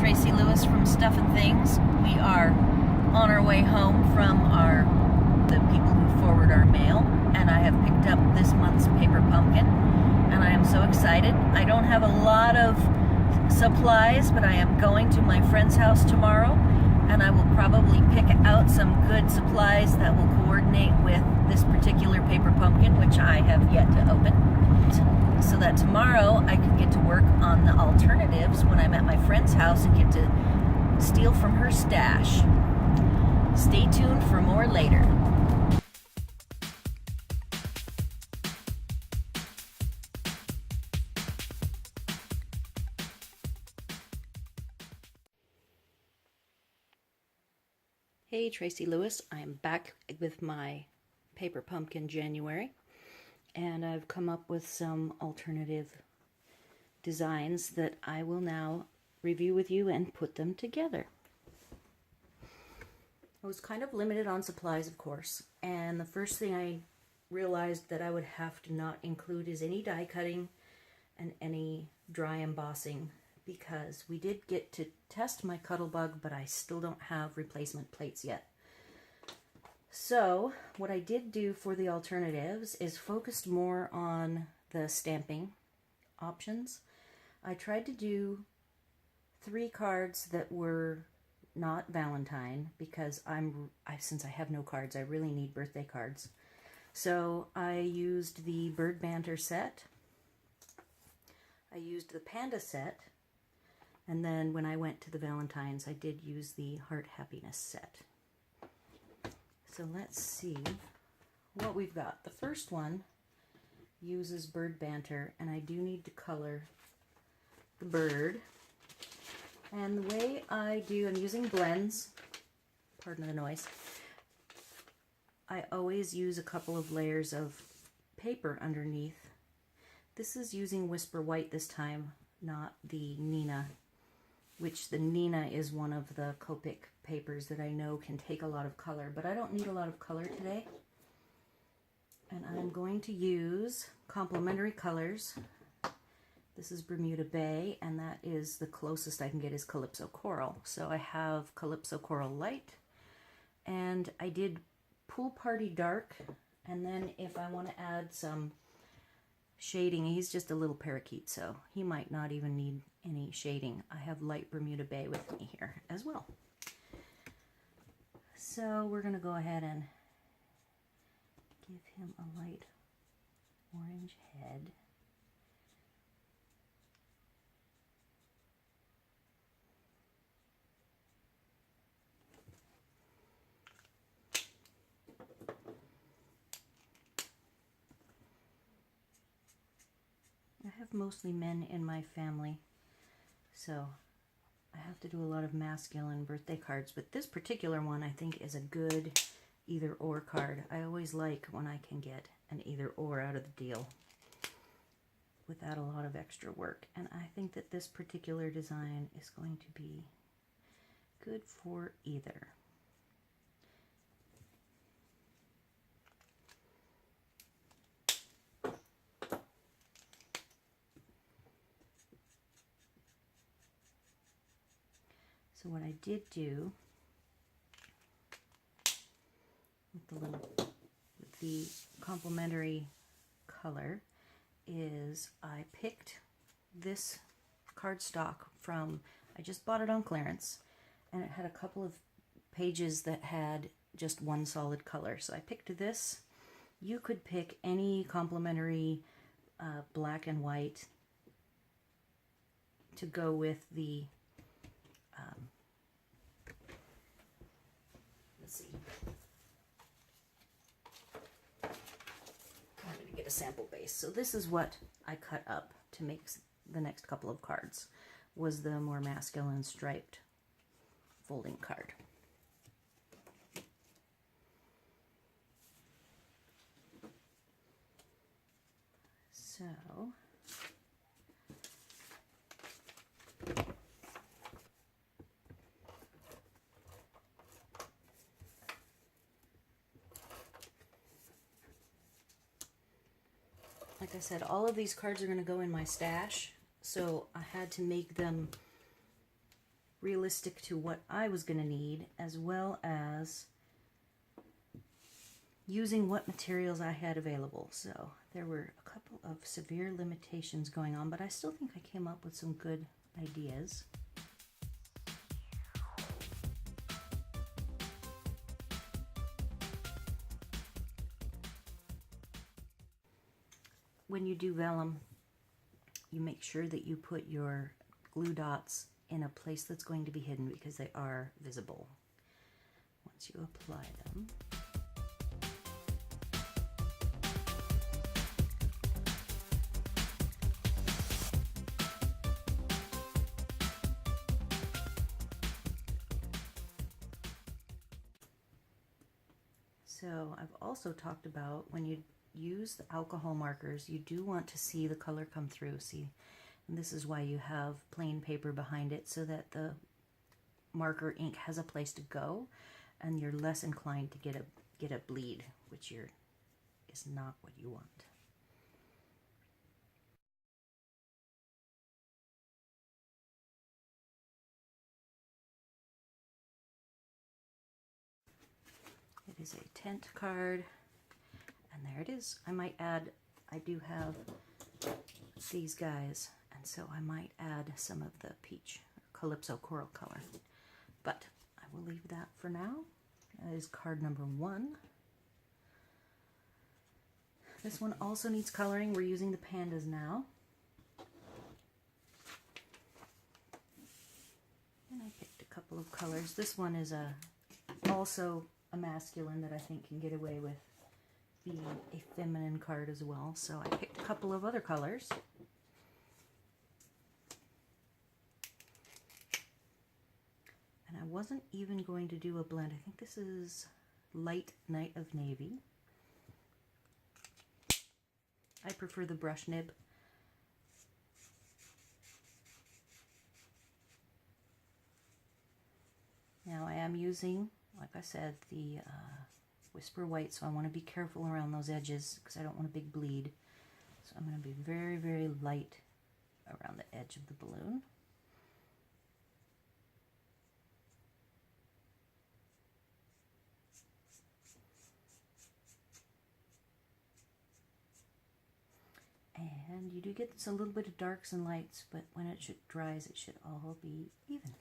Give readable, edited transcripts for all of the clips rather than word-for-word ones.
Tracy Lewis from Stuff and Things. We are on our way home from the people who forward our mail, and I have picked up this month's paper pumpkin, and I am so excited. I don't have a lot of supplies, but I am going to my friend's house tomorrow, and I will probably pick out some good supplies that will coordinate with this particular paper pumpkin, which I have yet to open, so that tomorrow I can get to work on the alternatives when I'm at my friend's house and get to steal from her stash. Stay tuned for more later. Hey, Tracy Lewis. I'm back with my paper pumpkin January, and I've come up with some alternative designs that I will now review with you and put them together. I was kind of limited on supplies, of course, and the first thing I realized that I would have to not include is any die cutting and any dry embossing, because we did get to test my Cuttlebug, but I still don't have replacement plates yet. So what I did do for the alternatives is focused more on the stamping options. I tried to do 3 cards that were not Valentine, because since I have no cards, I really need birthday cards. So I used the Bird Banter set, I used the Panda set, and then when I went to the Valentines, I did use the Heart Happiness set. So let's see what we've got. The first one uses Bird Banter, and I do need to color the bird. And the way I do, I'm using blends, pardon the noise. I always use a couple of layers of paper underneath. This is using Whisper White this time, not the Nina, which the Nina is one of the Copic papers that I know can take a lot of color, but I don't need a lot of color today. And I'm going to use complementary colors. This is Bermuda Bay, and that is the closest I can get is Calypso Coral. So I have Calypso Coral Light, and I did Pool Party Dark, and then if I want to add some shading, he's just a little parakeet, so he might not even need any shading. I have Light Bermuda Bay with me here as well. So we're going to go ahead and give him a light orange head. I have mostly men in my family, so I have to do a lot of masculine birthday cards, but this particular one I think is a good either or card. I always like when I can get an either or out of the deal without a lot of extra work, and I think that this particular design is going to be good for either. So what I did do with the complementary color is I picked this cardstock from, I just bought it on clearance, and it had a couple of pages that had just one solid color. So I picked this. You could pick any complementary black and white to go with the let's see. I wanted to get a sample base. So this is what I cut up to make the next couple of cards, was the more masculine striped folding card. So like I said, all of these cards are going to go in my stash, so I had to make them realistic to what I was going to need, as well as using what materials I had available. So there were a couple of severe limitations going on, but I still think I came up with some good ideas. When you do vellum, you make sure that you put your glue dots in a place that's going to be hidden, because they are visible once you apply them. So I've also talked about when you use the alcohol markers, you do want to see the color come through. See, and this is why you have plain paper behind it, so that the marker ink has a place to go, and you're less inclined to get a bleed, which is not what you want. It is a tent card, and there it is. I might add, I do have these guys, and so I might add some of the peach Calypso coral color, but I will leave that for now. That is card number 1. This one also needs coloring. We're using the pandas now. And I picked a couple of colors. This one is also a masculine that I think can get away with being a feminine card as well. So I picked a couple of other colors. And I wasn't even going to do a blend. I think this is Light Night of Navy. I prefer the brush nib. Now I am using, like I said, the Whisper White, so I want to be careful around those edges because I don't want a big bleed. So I'm going to be very, very light around the edge of the balloon. And you do get a little bit of darks and lights, but when it dries, it should all be even.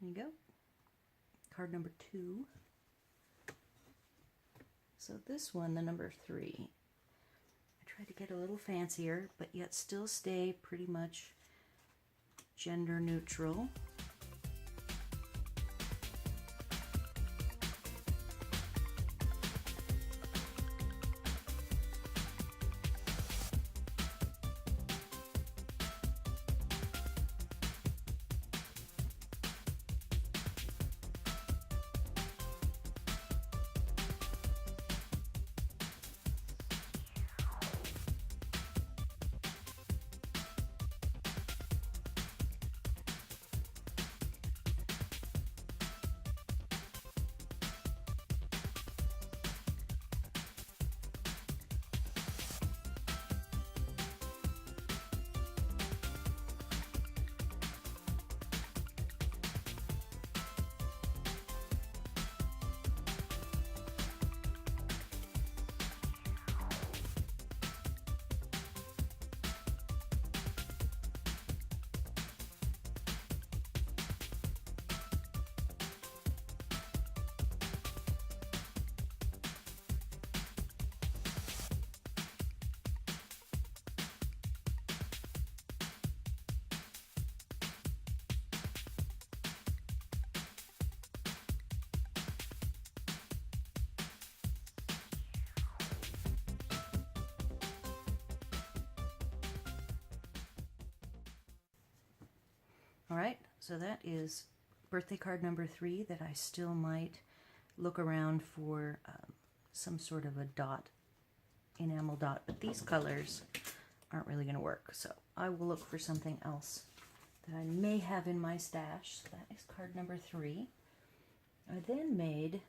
There you go. Card number 2. So this one, the number 3, I tried to get a little fancier, but yet still stay pretty much gender neutral. All right, so that is birthday card number 3 that I still might look around for some sort of a dot, enamel dot, but these colors aren't really going to work, so I will look for something else that I may have in my stash. So that is card number 3. I then made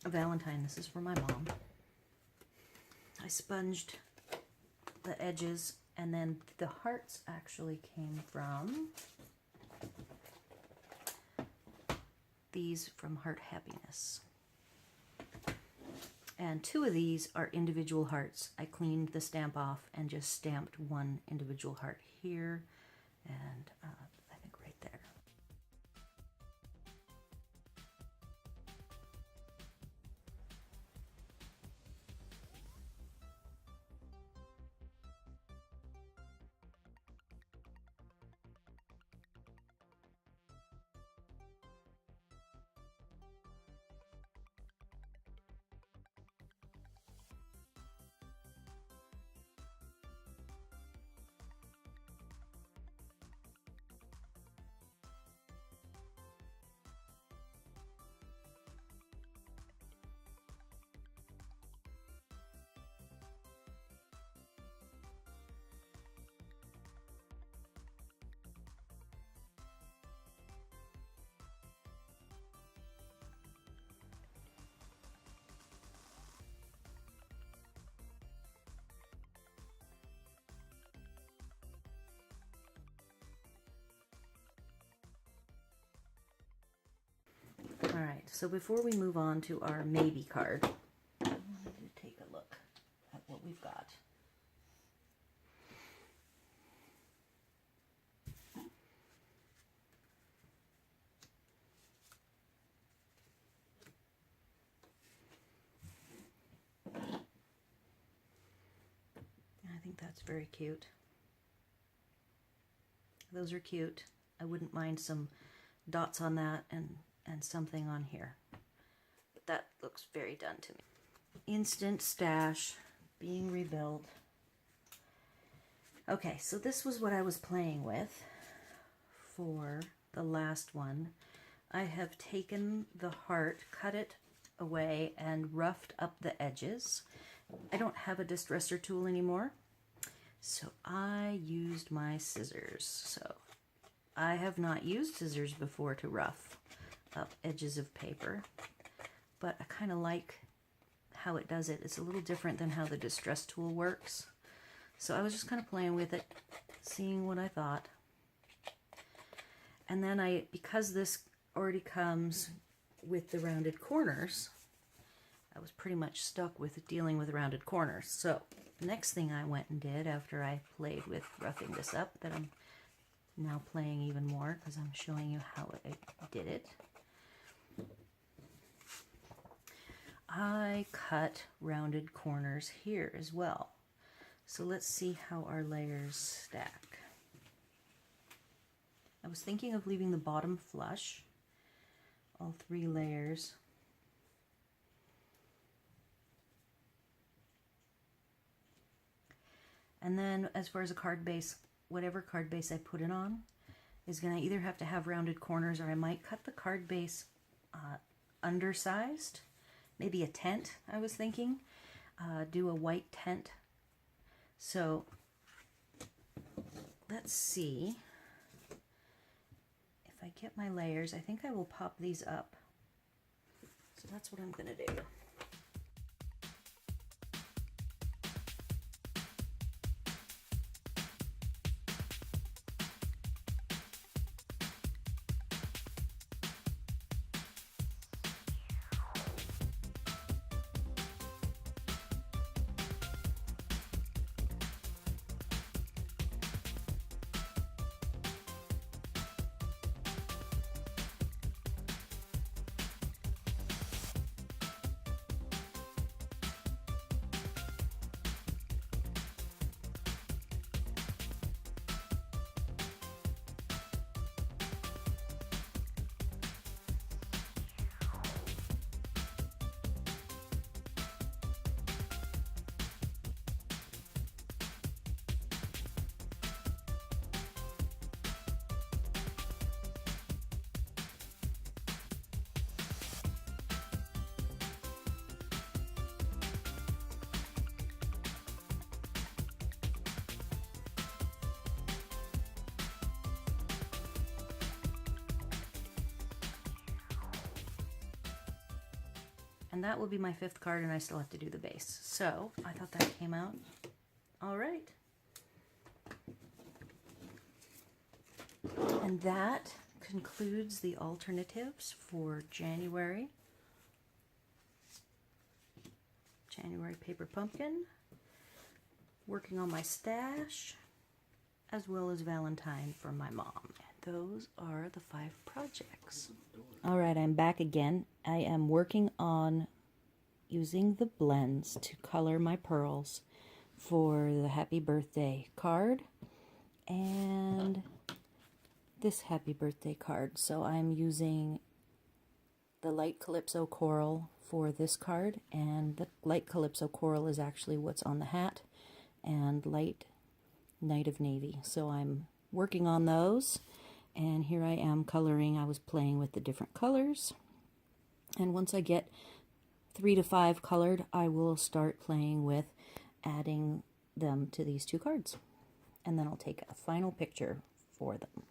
a Valentine. This is for my mom. I sponged the edges, and then the hearts actually came from these from Heart Happiness. And 2 of these are individual hearts. I cleaned the stamp off and just stamped one individual heart here and I think right there. All right, so before we move on to our maybe card, I wanted to take a look at what we've got. I think that's very cute. Those are cute. I wouldn't mind some dots on that and something on here. But that looks very done to me. Instant stash being rebuilt. Okay, so this was what I was playing with for the last one. I have taken the heart, cut it away, and roughed up the edges. I don't have a distresser tool anymore, so I used my scissors. So I have not used scissors before to rough up edges of paper, but I kind of like how it does it. It's a little different than how the distress tool works. So I was just kind of playing with it, seeing what I thought. And then because this already comes with the rounded corners, I was pretty much stuck with dealing with rounded corners. So the next thing I went and did after I played with roughing this up, that I'm now playing even more because I'm showing you how I did it. I cut rounded corners here as well. So let's see how our layers stack. I was thinking of leaving the bottom flush, all 3 layers. And then as far as a card base, whatever card base I put it on is going to either have to have rounded corners, or I might cut the card base undersized. Maybe a tent, I was thinking. Do a white tent. So let's see if I get my layers. I think I will pop these up. So that's what I'm going to do. And that will be my 5th card, and I still have to do the base. So I thought that came out all right. And that concludes the alternatives for January. January Paper Pumpkin. Working on my stash, as well as Valentine for my mom. And those are the 5 projects. All right, I'm back again. I am working on using the blends to color my pearls for the happy birthday card and this happy birthday card. So I'm using the light Calypso Coral for this card, and the light Calypso Coral is actually what's on the hat, and light Night of Navy. So I'm working on those, and here I am coloring. I was playing with the different colors, and once I get 3 to 5 colored, I will start playing with adding them to these 2 cards, and then I'll take a final picture for them.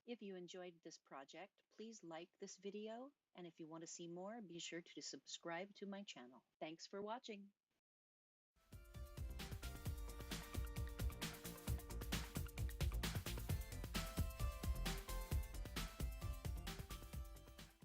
If you enjoyed this project, please like this video, and if you want to see more, be sure to subscribe to my channel. Thanks for watching.